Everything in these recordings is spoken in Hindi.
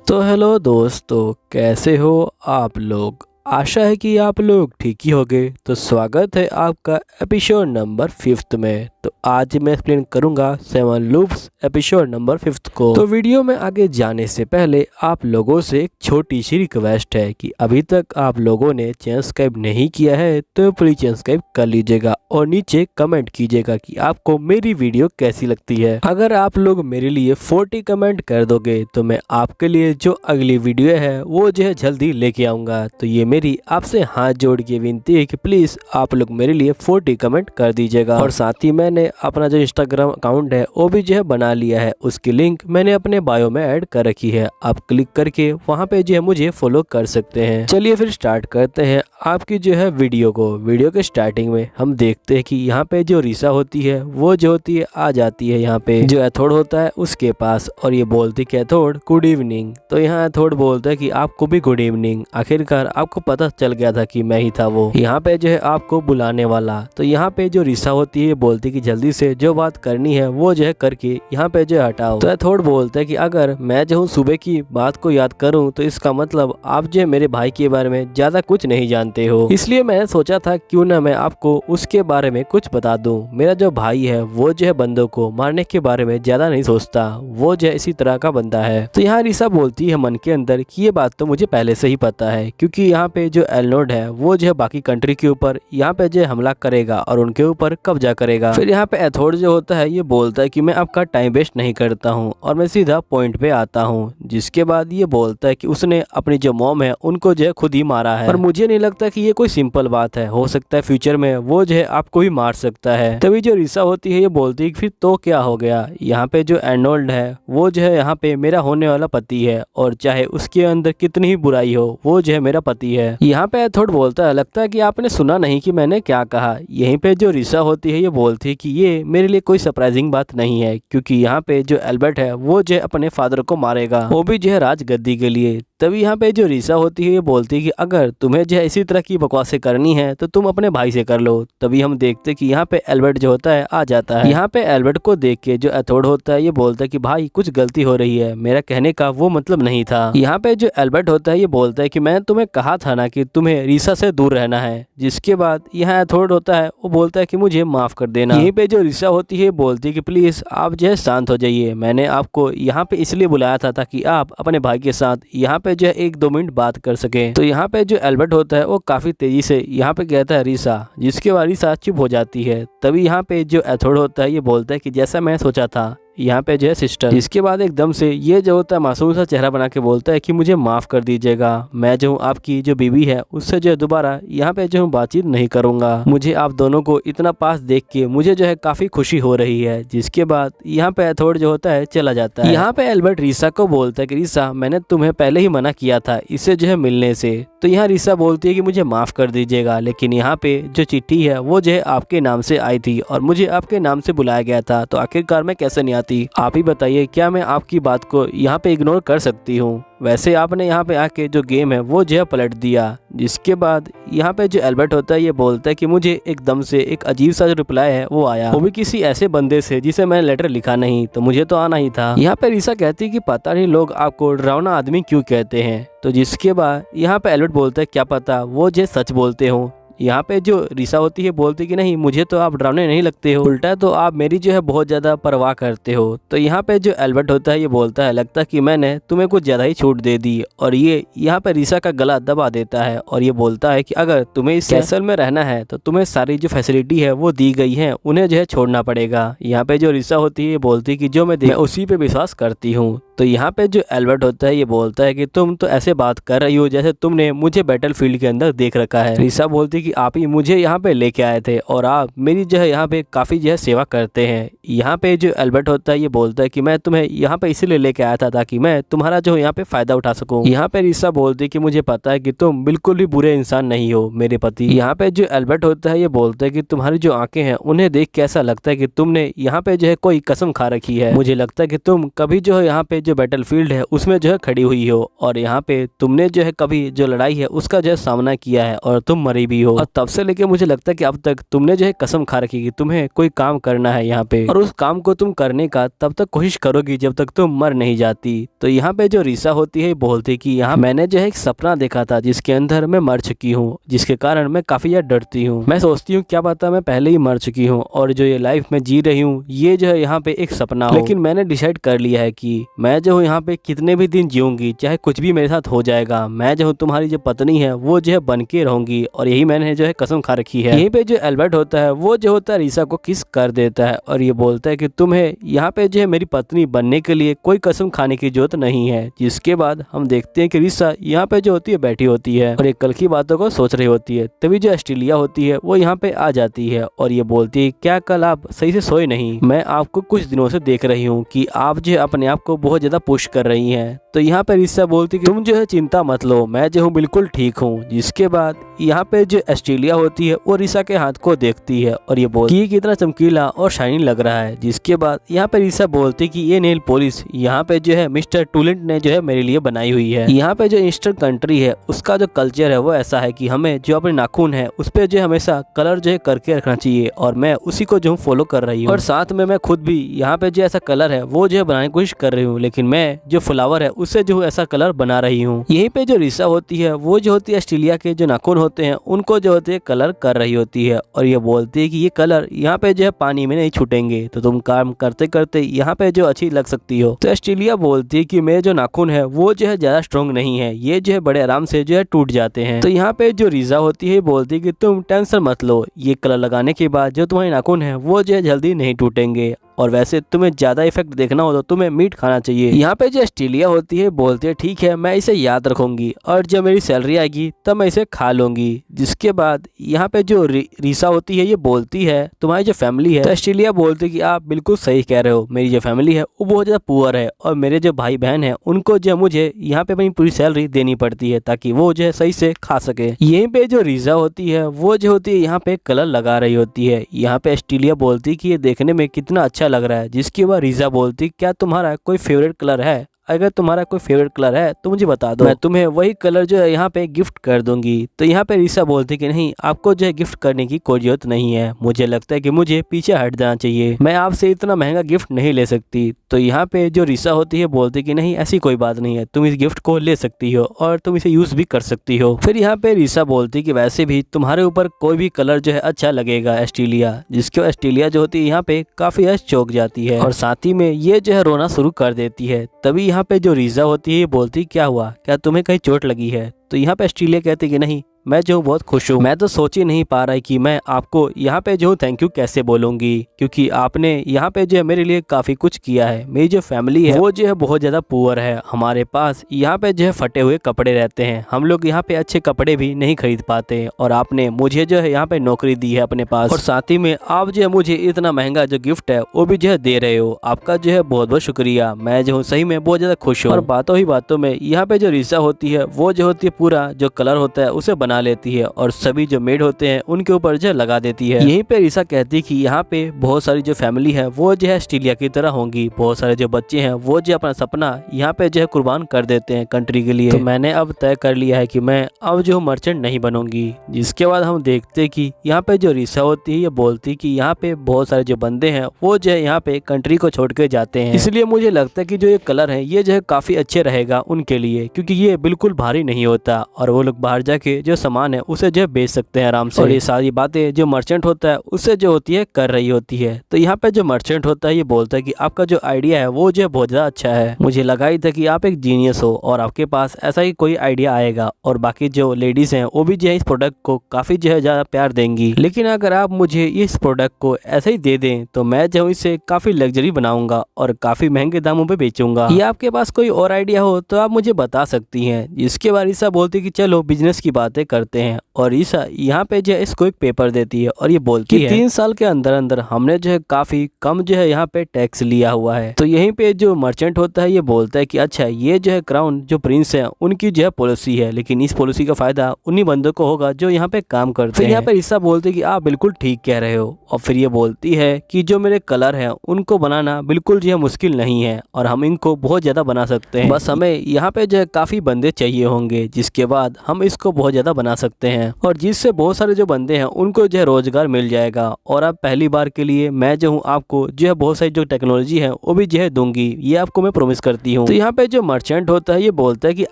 तो हेलो दोस्तों, कैसे हो आप लोग। आशा है कि आप लोग ठीक ही होंगे। तो स्वागत है आपका एपिसोड नंबर 5 में। तो आज मैं एक्सप्लेन करूंगा 7 लूप्स एपिसोड नंबर 5 को। तो वीडियो में आगे जाने से पहले आप लोगों से एक छोटी सी रिक्वेस्ट है कि अभी तक आप लोगों ने चैनल सब्सक्राइब नहीं किया है तो प्लीज चैनल सब्सक्राइब कर लीजिएगा और नीचे कमेंट कीजिएगा कि आपको मेरी वीडियो कैसी लगती है। अगर आप लोग मेरे लिए 40 कमेंट कर दोगे तो मैं आपके लिए जो अगली वीडियो है वो जो है जल्दी लेके आऊंगा। तो ये मेरी आपसे हाथ जोड़ के विनती है कि प्लीज आप लोग मेरे लिए 40 कमेंट कर दीजिएगा। और साथ ही मैंने अपना जो इंस्टाग्राम अकाउंट है वो भी जो है बना लिया है, उसकी लिंक मैंने अपने बायो में ऐड कर रखी है। आप क्लिक करके वहाँ पे जो है मुझे फॉलो कर सकते हैं। चलिए फिर स्टार्ट करते हैं आपकी जो है वीडियो को। वीडियो के स्टार्टिंग में हम देखते हैं कि यहाँ पे जो रीसा होती है वो जो होती है आ जाती है यहाँ पे जो एथोड होता है उसके पास, और ये बोलती कि एथोड गुड इवनिंग। तो यहाँ एथोड बोलता है कि आपको भी गुड इवनिंग, आखिरकार आपको पता चल गया था कि मैं ही था वो यहाँ पे जो है आपको बुलाने वाला। तो यहाँ पे जो रीसा होती है बोलती कि जल्दी से जो बात करनी है वो जो है करके यहाँ पे जो है हटाओ। तो एथोड बोलता है कि अगर मैं जो हूँ सुबह की बात को याद करूँ तो इसका मतलब आप जो मेरे भाई के बारे में ज्यादा कुछ नहीं जानते हो, इसलिए मैंने सोचा था क्यों ना मैं आपको उसके बारे में कुछ बता दूं। मेरा जो भाई है वो जो है बंदों को मारने के बारे में ज्यादा नहीं सोचता, वो जो है इसी तरह का बंदा है। तो यहाँ रीसा बोलती है मन के अंदर कि ये बात तो मुझे पहले से ही पता है, क्योंकि यहाँ पे जो एलनोड है वो जो है बाकी कंट्री के ऊपर यहाँ पे जो है हमला करेगा और उनके ऊपर कब्जा करेगा। फिर यहाँ पे एथोड जो होता है ये बोलता है कि मैं आपका टाइम वेस्ट नहीं करता हूँ और मैं सीधा पॉइंट पे आता हूँ। जिसके बाद ये बोलता है कि उसने अपनी जो मॉम है उनको जो है खुद ही मारा है, और मुझे नहीं लगता कि ये कोई सिंपल बात है, हो सकता है फ्यूचर में वो जो है आपको ही मार सकता है। तभी जो रीसा होती है ये बोलती है कि फिर तो क्या हो गया, यहाँ पे जो एर्नोल्ड है वो जो है यहाँ पे मेरा होने वाला पति है, और चाहे उसके अंदर कितनी ही बुराई हो वो जो है मेरा पति है। यहाँ पे एथोड बोलता है लगता है कि आपने सुना नहीं कि मैंने क्या कहा। यहीं पे जो रीसा होती है ये बोलती है कि ये मेरे लिए कोई सरप्राइजिंग बात नहीं है, क्योंकि यहाँ पे जो एल्बर्ट है वो जो है अपने फादर को मारेगा, वो भी जो है राजगद्दी के लिए। तभी यहाँ पे जो रीसा होती है ये बोलती है कि अगर तुम्हें जो है इसी तरह की बकवासें करनी है तो तुम अपने भाई से कर लो। तभी हम देखते कि यहाँ पे एल्बर्ट जो होता है आ जाता है। यहाँ पे एल्बर्ट को देख के जो एथोड होता है ये बोलता है कि भाई कुछ गलती हो रही है, मेरा कहने का वो मतलब नहीं था। यहाँ पे जो एल्बर्ट होता है ये बोलता है कि मैं तुम्हें कहा था ना कि तुम्हें रीसा से दूर रहना है। जिसके बाद यहाँ एथोड होता है वो बोलता है कि मुझे माफ कर देना। यहीं पे जो रीसा होती है बोलती है कि प्लीज आप जो है शांत हो जाइए, मैंने आपको यहाँ पे इसलिए बुलाया था ताकि आप अपने भाई के साथ यहाँ पे जो है 1-2 मिनट बात कर सके। तो यहाँ पे जो एल्बर्ट होता है वो काफी तेजी से यहाँ पे कहता है रीसा, जिसके बाद रीसा चुप हो जाती है। तभी यहाँ पे जो एथोड होता है ये बोलता है कि जैसा मैं सोचा था यहाँ पे जो है सिस्टर। इसके बाद एकदम से ये जो होता है मासूम सा चेहरा बना के बोलता है कि मुझे माफ कर दीजिएगा, मैं जो हूँ आपकी जो बीवी है उससे जो है दोबारा यहाँ पे जो हूँ बातचीत नहीं करूंगा। मुझे आप दोनों को इतना पास देख के मुझे जो है काफी खुशी हो रही है। जिसके बाद यहाँ पे एथोड जो होता है चला जाता है। यहाँ पे एल्बर्ट रीसा को बोलता है कि रीसा मैंने तुम्हें पहले ही मना किया था इससे जो है मिलने से। तो यहाँ रीसा बोलती है कि मुझे माफ कर दीजिएगा, लेकिन यहाँ पे जो चिट्ठी है वो जो है आपके नाम से आई थी और मुझे आपके नाम से बुलाया गया था, तो आखिरकार मैं कैसे नहीं आती। आप ही बताइए क्या मैं आपकी बात को यहाँ पे इग्नोर कर सकती हूँ। वैसे आपने यहाँ पे आके जो गेम है वो जो है पलट दिया। जिसके बाद यहाँ पे जो एल्बर्ट होता है ये बोलता है कि मुझे एकदम से एक अजीब सा जो रिप्लाई है वो आया, वो भी किसी ऐसे बंदे से जिसे मैंने लेटर लिखा नहीं, तो मुझे तो आना ही था। यहाँ पे रीसा कहती है कि पता नहीं लोग आपको डरावना आदमी क्यों कहते हैं। तो जिसके बाद यहाँ पे एल्बर्ट बोलता है क्या पता वो जो सच बोलते हो। यहाँ पे जो रीसा होती है बोलती कि नहीं मुझे तो आप डरावने नहीं लगते हो, उल्टा तो आप मेरी जो है बहुत ज्यादा परवाह करते हो। तो यहाँ पे जो एल्बर्ट होता है ये बोलता है लगता है कि मैंने तुम्हें कुछ ज्यादा ही छूट दे दी, और ये यहाँ पे रीसा का गला दबा देता है और ये बोलता है कि अगर तुम्हें इस कैसल में रहना है तो तुम्हें सारी जो फैसिलिटी है वो दी गई है, उन्हें जो है छोड़ना पड़ेगा। यहाँ पे जो रीसा होती है ये बोलती है कि जो मैं उसी पे विश्वास करती हूँ। तो यहाँ पे जो एल्बर्ट होता है ये बोलता है कि तुम तो ऐसे बात कर रही हो जैसे तुमने मुझे बैटलफील्ड के अंदर देख रखा है। रीसा बोलती है कि आप ही मुझे यहाँ पे लेके आए थे और आप मेरी जो है यहाँ पे काफी जो है सेवा करते हैं। यहाँ पे जो एल्बर्ट होता है ये बोलता है कि मैं तुम्हें यहाँ पे इसीलिए लेके आया था ताकि मैं तुम्हारा जो यहाँ पे फायदा उठा सकूं। यहाँ पे रीसा बोलती है कि मुझे पता है कि तुम बिल्कुल भी बुरे इंसान नहीं हो मेरे पति। यहाँ पे जो एल्बर्ट होता है ये बोलता है कि तुम्हारी जो आंखें हैं उन्हें देख के ऐसा लगता है कि तुमने यहाँ पे जो है कोई कसम खा रखी है। मुझे लगता है कि तुम कभी जो है यहाँ पे जो बैटलफील्ड है उसमें जो है खड़ी हुई हो और यहाँ पे तुमने जो है कभी जो लड़ाई है उसका जो है सामना किया है और तुम मरी भी हो, और तब से लेके मुझे लगता है कि अब तक तुमने जो है कसम खा रखी कि तुम्हें कोई काम करना है यहाँ पे, और उस काम को तुम करने का तब तक कोशिश करोगी जब तक तुम मर नहीं जाती। तो यहाँ पे जो रीसा होती है बोलती कि यहाँ मैंने जो है एक सपना देखा था जिसके अंदर मैं मर चुकी हूँ, जिसके कारण मैं काफी ज्यादा डरती हूँ। मैं सोचती हूँ क्या पता मैं पहले ही मर चुकी हूँ और जो ये लाइफ में जी रही हूँ ये जो है यहाँ पे एक सपना हो, लेकिन मैंने डिसाइड कर लिया है कि मैं जो हूँ यहाँ पे कितने भी दिन जीऊंगी, चाहे कुछ भी मेरे साथ हो जाएगा, मैं जो हूँ तुम्हारी जो पत्नी है वो जो है बन के रहूंगी, और यही मैंने जो है कसम खा रखी है। यहीं पे जो एल्बर्ट होता है वो जो होता है रीसा को किस कर देता है और ये बोलता है कि तुम्हें यहाँ पे जो है मेरी पत्नी बनने के लिए कोई कसम खाने की जरूरत नहीं है। जिसके बाद हम देखते हैं कि रीसा यहाँ पे जो होती है बैठी होती है और एक कल की बातों को सोच रही होती है। तभी जो ऑस्ट्रेलिया होती है वो यहाँ पे आ जाती है और ये बोलती है क्या कल आप सही से सोए नहीं? मैं आपको कुछ दिनों से देख रही हूँ कि आप जो अपने आप को बहुत ज्यादा पुश कर रही हैं। तो यहाँ पे रीसा बोलती कि तुम जो है चिंता मत लो, मैं जो हूँ बिल्कुल ठीक हूँ। जिसके बाद यहाँ पे जो ऑस्ट्रेलिया होती है वो रीसा के हाथ को देखती है और ये बोलती है कितना चमकीला और शाइनी लग रहा है। जिसके बाद यहाँ पे रीसा बोलती कि ये नेल पॉलिश यहाँ पे जो है मिस्टर टूलेंट ने जो है मेरे लिए बनाई हुई है। यहाँ पे जो ईस्टर्न कंट्री है उसका जो कल्चर है वो ऐसा है कि हमें जो अपने नाखून है उस पे जो हमेशा कलर जो है करके रखना चाहिए, और मैं उसी को जो फॉलो कर रही हूँ। और साथ में मैं खुद भी यहाँ पे जो ऐसा कलर है वो जो है बनाने की कोशिश कर रही हूँ, लेकिन मैं जो फ्लावर है उससे जो ऐसा कलर बना रही हूँ। यहीं पे जो रीसा होती है वो जो होती है ऑस्ट्रेलिया के जो नाखून होते हैं उनको जो होते है कलर कर रही होती है, और ये बोलती है कि ये कलर यहाँ पे जो है पानी में नहीं छूटेंगे, तो तुम काम करते करते यहाँ पे जो अच्छी लग सकती हो। तो ऑस्ट्रेलिया बोलती है कि मेरे जो नाखून है वो जो है ज्यादा स्ट्रॉन्ग नहीं है, ये जो है बड़े आराम से जो है टूट जाते हैं। तो यहाँ पे जो रीजा होती है बोलती है कि तुम टेंशन मत लो, ये कलर लगाने के बाद जो तुम्हारे नाखून है वो जो है जल्दी नहीं टूटेंगे, और वैसे तुम्हें ज्यादा इफेक्ट देखना हो तो तुम्हें मीट खाना चाहिए। यहाँ पे जो ऑस्ट्रेलिया होती है बोलती है ठीक है मैं इसे याद रखूंगी और जब मेरी सैलरी आएगी तब मैं इसे खा लूंगी। जिसके बाद यहाँ पे जो रीसा होती है ये बोलती है तुम्हारी जो फैमिली है, तो ऑस्ट्रेलिया बोलती है कि आप बिल्कुल सही कह रहे हो, मेरी जो फैमिली है वो बहुत ज्यादा पुअर है और मेरे जो भाई बहन है उनको जो मुझे यहाँ पे अपनी पूरी सैलरी देनी पड़ती है ताकि वो जो है सही से खा सके। यहीं पे जो रीजा होती है वो जो होती है यहाँ पे कलर लगा रही होती है। यहाँ पे ऑस्ट्रेलिया बोलती है कि ये देखने में कितना अच्छा लग रहा है। जिसके बाद रीजा बोलती क्या तुम्हारा कोई फेवरेट कलर है? अगर तुम्हारा कोई फेवरेट कलर है तो मुझे बता दो, मैं तुम्हें वही कलर जो है यहाँ पे गिफ्ट कर दूंगी। तो यहाँ पे रीसा बोलती कि नहीं आपको जो है गिफ्ट करने की कोई जरूरत नहीं है, मुझे लगता है कि मुझे पीछे हट जाना चाहिए, मैं आपसे इतना महंगा गिफ्ट नहीं ले सकती। तो यहाँ पे जो रीसा होती है बोलती कि नहीं ऐसी कोई बात नहीं है, तुम इस गिफ्ट को ले सकती हो और तुम इसे यूज भी कर सकती हो। फिर यहाँ पे रीसा बोलती कि वैसे भी तुम्हारे ऊपर कोई भी कलर जो है अच्छा लगेगा ऑस्ट्रेलिया। जिसके ऑस्ट्रेलिया जो होती है यहाँ पे काफी चौंक जाती है और साथ ही में ये जो है रोना शुरू कर देती है। तभी यहाँ पे जो रीजा होती है ये बोलती क्या हुआ, क्या तुम्हें कहीं चोट लगी है? तो यहाँ पे ऑस्ट्रेलिया कहती कि नहीं मैं जो बहुत खुश हूँ, मैं तो सोच ही नहीं पा रहा है कि मैं आपको यहाँ पे जो थैंक यू कैसे बोलूंगी, क्योंकि आपने यहाँ पे जो है मेरे लिए काफी कुछ किया है। मेरी जो फैमिली है वो जो है बहुत ज्यादा पुअर है, हमारे पास यहाँ पे जो है फटे हुए कपड़े रहते हैं, हम लोग यहाँ पे अच्छे कपड़े भी नहीं खरीद पाते, और आपने मुझे जो है यहाँ पे नौकरी दी है अपने पास, और साथ ही में आप जो है मुझे इतना महंगा जो गिफ्ट है वो भी जो है दे रहे हो, आपका जो है बहुत बहुत शुक्रिया, मैं जो हूँ सही में बहुत ज्यादा खुश हूँ। और बातों ही बातों में यहाँ पे जो रीसा होती है वो जो होती है पूरा जो कलर होता है उसे बना लेती है और सभी जो मेड होते हैं उनके ऊपर जो लगा देती है। यहीं पे रीसा कहती है कि यहाँ पे बहुत सारी जो फैमिली है वो जो है ऑस्ट्रेलिया की तरह होंगी, बहुत सारे जो बच्चे हैं वो जो अपना सपना यहाँ पे जो है कुर्बान कर देते हैं कंट्री के लिए। तो मैंने अब तय कर लिया है कि मैं अब जो मर्चेंट नहीं बनूंगी। जिसके बाद हम देखते हैं कि यहाँ पे जो रीसा होती है ये बोलती कि यहाँ पे बहुत सारे जो बंदे हैं वो जो है यहाँ पे कंट्री को छोड़ के जाते हैं, इसलिए मुझे लगता है कि जो ये कलर है ये जो है काफी अच्छे रहेगा उनके लिए, क्योंकि ये बिल्कुल भारी नहीं होता और वो लोग बाहर जाके जो सामान है उसे जो बेच सकते हैं आराम से। और ये सारी बातें जो मर्चेंट होता है उससे जो होती है कर रही होती है। तो यहाँ पे जो मर्चेंट होता है ये बोलता है कि आपका जो आइडिया है वो जो है बहुत ज्यादा अच्छा है, मुझे लगा ही था कि आप एक जीनियस हो और आपके पास ऐसा ही कोई आइडिया आएगा और बाकी जो लेडीज हैं वो भी जो है इस प्रोडक्ट को काफी जो है ज्यादा प्यार देंगी। लेकिन अगर आप मुझे इस प्रोडक्ट को ऐसे ही दे दें तो मैं जो इसे काफी लग्जरी बनाऊंगा और काफी महंगे दामों पे बेचूंगा। ये आपके पास कोई और आइडिया हो तो आप मुझे बता सकती हैं। जिसके बाद रीसा बोलती कि चलो बिजनेस की बातें करते हैं और ईसा यहाँ पे जो है इसको एक पेपर देती है और ये बोलती है 3 साल के अंदर अंदर हमने जो है काफी कम जो है यहाँ पे टैक्स लिया हुआ है। तो यहीं पे जो मर्चेंट होता है ये बोलता है कि अच्छा ये जो है क्राउन जो प्रिंस है उनकी जो है पॉलिसी है, लेकिन इस पॉलिसी का फायदा उन्हीं बंदों को होगा जो यहाँ पे काम करते हैं। यहाँ पे ईसा बोलते कि आप बिल्कुल ठीक कह रहे हो और फिर ये बोलती है कि जो मेरे कलर है उनको बनाना बिल्कुल जो है मुश्किल नहीं है और हम इनको बहुत ज्यादा बना सकते हैं, बस हमें यहाँ पे जो है काफी बंदे चाहिए होंगे जिसके बाद हम इसको बहुत ज्यादा बना सकते हैं और जिससे बहुत सारे जो बंदे हैं उनको जो है रोजगार मिल जाएगा और अब पहली बार के लिए मैं जो हूँ आपको जो है बहुत सारी जो टेक्नोलॉजी है वो भी जो है दूंगी, ये आपको मैं प्रॉमिस करती हूँ। तो यहाँ पे जो मर्चेंट होता है ये बोलता है कि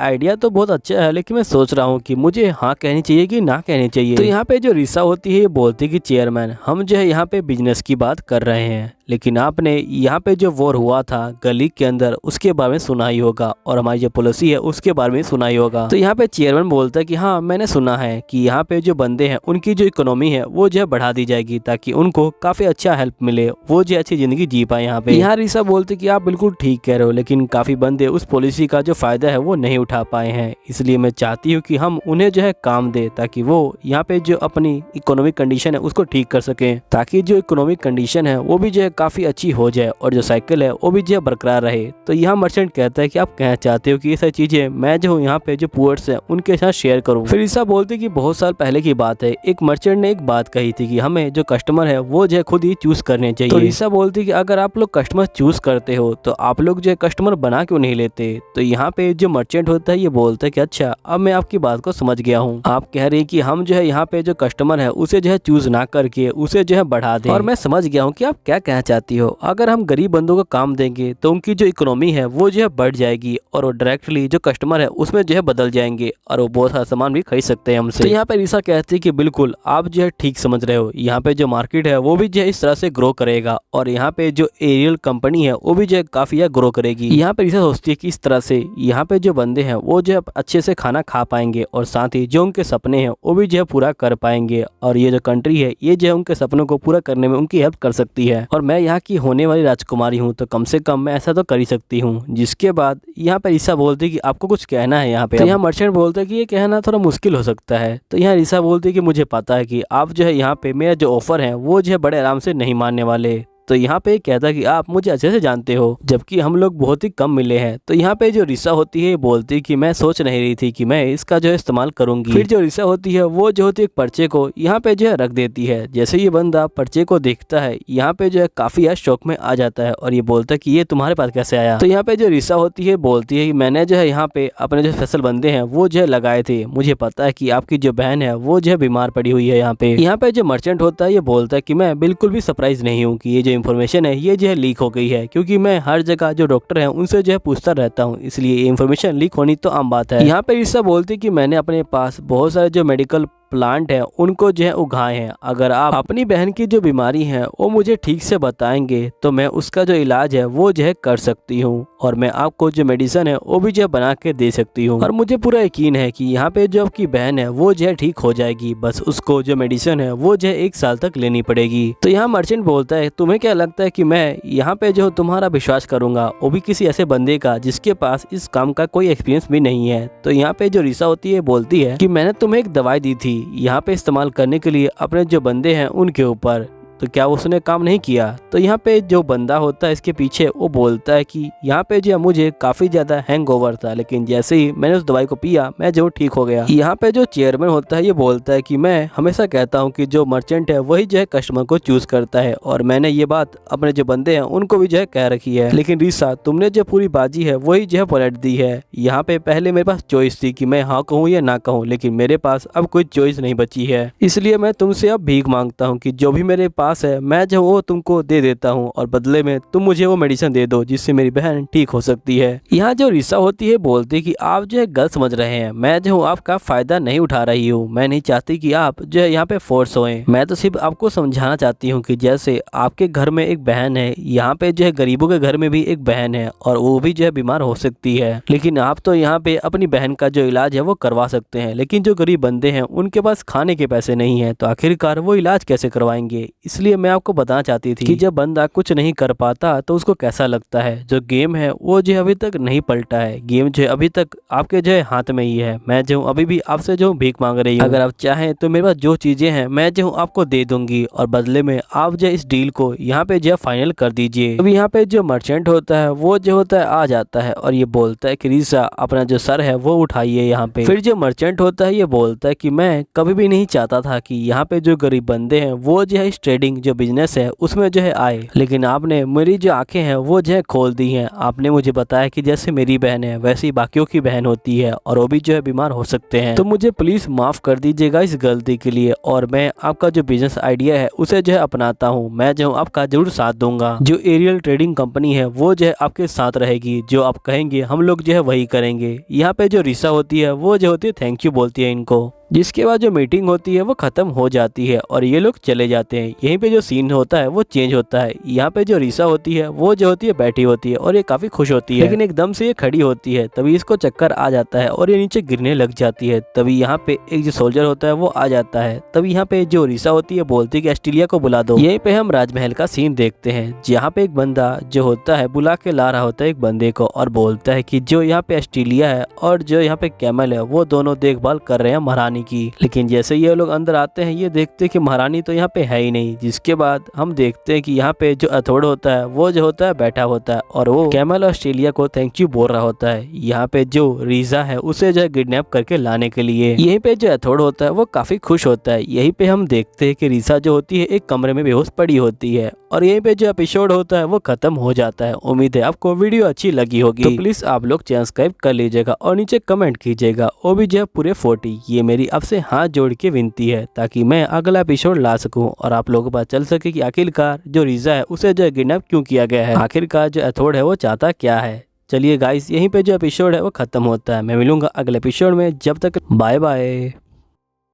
आइडिया तो बहुत अच्छा है लेकिन मैं सोच रहा हूँ कि मुझे हाँ कहनी चाहिए कि ना कहनी चाहिए। तो यहाँ पे जो रीसा होती है ये बोलती है कि चेयरमैन हम जो है यहाँ पे बिजनेस की बात कर रहे हैं, लेकिन आपने यहाँ पे जो वॉर हुआ था गली के अंदर उसके बारे में सुना ही होगा और हमारी जो पॉलिसी है उसके बारे में सुना ही होगा। तो यहाँ पे चेयरमैन बोलता है कि हाँ मैंने सुना है कि यहाँ पे जो बंदे हैं उनकी जो इकोनॉमी है वो जो है बढ़ा दी जाएगी ताकि उनको काफी अच्छा हेल्प मिले, वो जो अच्छी जिंदगी जी पाए यहाँ पे। यहाँ रीसा बोलती कि आप बिल्कुल ठीक कह रहे हो लेकिन काफी बंदे उस पॉलिसी का जो फायदा है वो नहीं उठा पाए हैं, इसलिए मैं चाहती हूँ कि हम उन्हें जो है काम दे ताकि वो यहाँ पे जो अपनी इकोनॉमिक कंडीशन है उसको ठीक कर सके, ताकि जो इकोनॉमिक कंडीशन है वो भी जो है काफी अच्छी हो जाए और जो साइकिल है वो भी जो है बरकरार रहे। तो यहाँ मर्चेंट कहता है कि आप कहना चाहते हो कि ये सारी चीजें मैं जो हूँ यहाँ पे जो पुअर्स है उनके साथ शेयर करूँ। फिर ईसा बोलती कि बहुत साल पहले की बात है, एक मर्चेंट ने एक बात कही थी कि हमें जो कस्टमर है वो जो है खुद ही चूज करने चाहिए। तो ईसा बोलती कि अगर आप लोग कस्टमर चूज करते हो तो आप लोग जो है कस्टमर बना क्यों नहीं लेते। तो यहाँ पे जो मर्चेंट होता है ये बोलता है कि अच्छा अब मैं आपकी बात को समझ गया हूँ, आप कह रही कि हम जो है यहाँ पे जो कस्टमर है उसे जो है चूज ना करके उसे जो है बढ़ा दें, और मैं समझ गया हूँ कि आप क्या कहना चाहती हो। अगर हम गरीब बंदों को काम देंगे तो उनकी जो इकोनॉमी है वो जो है बढ़ जाएगी और वो डायरेक्टली जो कस्टमर है उसमें जो है बदल जाएंगे और वो बहुत सारा सामान भी खरीद सकते हैं हमसे। तो यहाँ पे रीसा कहती है कि बिल्कुल आप जो है ठीक समझ रहे हो, यहाँ पे जो मार्केट है वो भी जो है इस तरह से ग्रो करेगा और यहाँ पे जो एरियल कंपनी है वो भी जो है काफी ग्रो करेगी। यहाँ पे रीसा सोचती है कि इस तरह से यहाँ पे जो बंदे हैं वो जो है अच्छे से खाना खा पाएंगे और साथ ही जो उनके सपने हैं वो भी जो है पूरा कर पाएंगे और ये जो कंट्री है ये जो है उनके सपनों को पूरा करने में उनकी हेल्प कर सकती है और मैं यहाँ की होने वाली राजकुमारी हूँ तो कम से कम मैं ऐसा तो कर ही सकती हूँ। जिसके बाद यहाँ पे रीसा बोलती है कि आपको कुछ कहना है यहाँ पे। तो यहाँ मर्चेंट बोलता है कि ये कहना थोड़ा मुश्किल हो सकता है। तो यहाँ रीसा बोलती है कि मुझे पता है कि आप जो है यहाँ पे मेरा जो ऑफर है वो जो है बड़े आराम से नहीं मानने वाले। तो यहाँ पे कहता है कि आप मुझे अच्छे से जानते हो जबकि हम लोग बहुत ही कम मिले हैं। तो यहाँ पे जो रीसा होती है बोलती है कि मैं सोच नहीं रही थी कि मैं इसका जो है इस्तेमाल करूंगी। फिर जो रीसा होती है वो जो होती है एक पर्चे को यहाँ पे जो है रख देती है। जैसे ये बंदा पर्चे को देखता है यहाँ पे जो है काफी शौक में आ जाता है और ये बोलता है कि ये तुम्हारे पास कैसे आया। तो यहाँ पे जो रीसा होती है बोलती है कि मैंने जो है यहाँ पे अपने जो स्पेशल बंदे हैं वो जो है लगाए थे, मुझे पता है कि आपकी जो बहन है वो जो है बीमार पड़ी हुई है यहाँ पे। यहाँ पे जो मर्चेंट होता है ये बोलता है कि मैं बिल्कुल भी सरप्राइज नहीं हूँ कि ये जो इन्फॉर्मेशन है ये जो है लीक हो गई है, क्योंकि मैं हर जगह जो डॉक्टर हैं उनसे जो है पूछता रहता हूँ, इसलिए ये इन्फॉर्मेशन लीक होनी तो आम बात है। यहाँ पे रीसा बोलती कि मैंने अपने पास बहुत सारे जो मेडिकल प्लांट है उनको जो है उगाए हैं, अगर आप अपनी बहन की जो बीमारी है वो मुझे ठीक से बताएंगे तो मैं उसका जो इलाज है वो जो है कर सकती हूँ और मैं आपको जो मेडिसिन है वो भी जो है बना के दे सकती हूँ और मुझे पूरा यकीन है कि यहाँ पे जो आपकी बहन है वो जो है ठीक हो जाएगी, बस उसको जो मेडिसिन है वो जो है 1 साल तक लेनी पड़ेगी। तो यहाँ मर्चेंट बोलता है तुम्हें क्या लगता है कि मैं यहाँ पे जो तुम्हारा विश्वास करूंगा वो भी किसी ऐसे बंदे का जिसके पास इस काम का कोई एक्सपीरियंस भी नहीं है। तो यहाँ पे जो रीसा होती है बोलती है कि मैंने तुम्हें एक दवाई दी थी यहाँ पे इस्तेमाल करने के लिए अपने जो बंदे हैं उनके ऊपर, तो क्या उसने काम नहीं किया। तो यहाँ पे जो बंदा होता है इसके पीछे वो बोलता है कि यहाँ पे जो मुझे काफी ज्यादा हैंगओवर था लेकिन जैसे ही मैंने उस दवाई को पिया मैं जो ठीक हो गया। यहाँ पे जो चेयरमैन होता है ये बोलता है कि मैं हमेशा कहता हूँ कि जो मर्चेंट है वही जो है कस्टमर को चूज करता है और मैंने ये बात अपने जो बंदे हैं उनको भी जो है कह रखी है, लेकिन रीसा तुमने जो पूरी बाजी है वही जो है पलट दी है। यहाँ पे पहले मेरे पास चॉइस थी कि मैं हाँ कहूँ या ना कहूँ, लेकिन मेरे पास अब कोई चॉइस नहीं बची है, इसलिए मैं तुमसे अब भीख मांगता हूँ कि जो भी मेरे पास है मैं जो वो तुमको दे देता हूँ और बदले में तुम मुझे वो मेडिसिन दे दो जिससे मेरी बहन ठीक हो सकती है। यहाँ जो रीसा होती है बोलती है कि आप जो है गलत समझ रहे हैं, मैं जो हूँ आपका फायदा नहीं उठा रही हूँ, मैं नहीं चाहती कि आप जो है यहाँ पे फोर्स होएं, मैं तो सिर्फ आपको समझाना चाहती हूँ कि जैसे आपके घर में एक बहन है, यहाँ पे जो है गरीबों के घर में भी एक बहन है और वो भी जो है बीमार हो सकती है, लेकिन आप तो यहाँ पे अपनी बहन का जो इलाज है वो करवा सकते हैं, लेकिन जो गरीब बंदे हैं उनके पास खाने के पैसे नहीं है तो आखिरकार वो इलाज कैसे करवाएंगे। इसलिए मैं आपको बताना चाहती थी कि जब बंदा कुछ नहीं कर पाता तो उसको कैसा लगता है। जो गेम है वो जो अभी तक नहीं पलटा है, गेम जो अभी तक आपके जो हाथ में ही है। मैं जो अभी भी आपसे जो भीख मांग रही हूँ, अगर आप चाहें तो मेरे पास जो चीजें हैं मैं जो आपको दे दूंगी और बदले में आप जो इस डील को यहाँ पे जो फाइनल कर दीजिए। अब यहाँ पे जो मर्चेंट होता है वो जो होता है आ जाता है और ये बोलता है कि रीसा अपना जो सर है वो उठाइए यहाँ पे। फिर जो मर्चेंट होता है ये बोलता है कि मैं कभी भी नहीं चाहता था कि यहाँ पे जो गरीब बंदे हैं वो जो है इस ट्रेडिंग जो बिजनेस है उसमें जो है आए, लेकिन आपने मेरी जो आंखें हैं वो जो है खोल दी हैं। आपने मुझे बताया कि जैसे मेरी बहन है वैसे ही बाकियों की बहन होती है और वो भी जो है बीमार हो सकते हैं। तो मुझे प्लीज माफ कर दीजिएगा इस गलती के लिए और मैं आपका जो बिजनेस आइडिया है उसे जो है अपनाता हूँ। मैं जो आपका जरूर साथ दूंगा। जो एरियल ट्रेडिंग कंपनी है वो जो है आपके साथ रहेगी, जो आप कहेंगे हम लोग जो है वही करेंगे। यहाँ पे जो रीसा होती है वो जो होती है थैंक यू बोलती है इनको, जिसके बाद जो मीटिंग होती है वो खत्म हो जाती है और ये लोग चले जाते हैं। यहीं पे जो सीन होता है वो चेंज होता है। यहाँ पे जो रीसा होती है वो जो होती है बैठी होती है और ये काफी खुश होती है, लेकिन एकदम से ये खड़ी होती है। तभी इसको चक्कर आ जाता है और ये नीचे गिरने लग जाती है। तभी यहाँ पे एक जो सोल्जर होता है वो आ जाता है। तभी यहाँ पे जो रीसा होती है बोलती है कि ऑस्ट्रेलिया को बुला दो। यहीं पे हम राजमहल का सीन देखते हैं जहाँ पे एक बंदा जो होता है बुला के ला रहा होता है एक बंदे को और बोलता है कि जो यहाँ पे ऑस्ट्रेलिया है और जो यहाँ पे कैमल है वो दोनों देखभाल कर रहे हैं महारानी की। लेकिन जैसे ये लोग अंदर आते हैं ये देखते हैं कि महारानी तो यहाँ पे है ही नहीं। जिसके बाद हम देखते हैं कि यहाँ पे जो अथोड़ होता है वो जो होता है बैठा होता है और वो कैमल ऑस्ट्रेलिया को थैंक यू बोल रहा होता है। यहाँ पे जो रीजा है उसे जो है किडनैप करके लाने के लिए। यहीं पे जो अथोड़ होता है वो काफी खुश होता है। यहीं पे हम देखते हैं कि रीसा जो होती है एक कमरे में बेहोश पड़ी होती है और यहीं पे जो एपिसोड होता है वो खत्म हो जाता है। उम्मीद है आपको वीडियो अच्छी लगी होगी, तो प्लीज आप लोग चैनल सब्सक्राइब कर लीजिएगा और नीचे कमेंट कीजिएगा वो भी जो है पूरे 40। ये मेरी आपसे हाथ जोड़ के विनती है ताकि मैं अगला एपिसोड ला सकूं और आप लोगों को पता चल सके कि आखिरकार जो रीजा है उसे जो किडनैप क्यों किया गया है, आखिरकार जो एथोड है वो चाहता क्या है। चलिए गाइस, यहीं पे जो एपिसोड है वो खत्म होता है। मैं मिलूंगा अगले एपिसोड में, जब तक बाय बाय।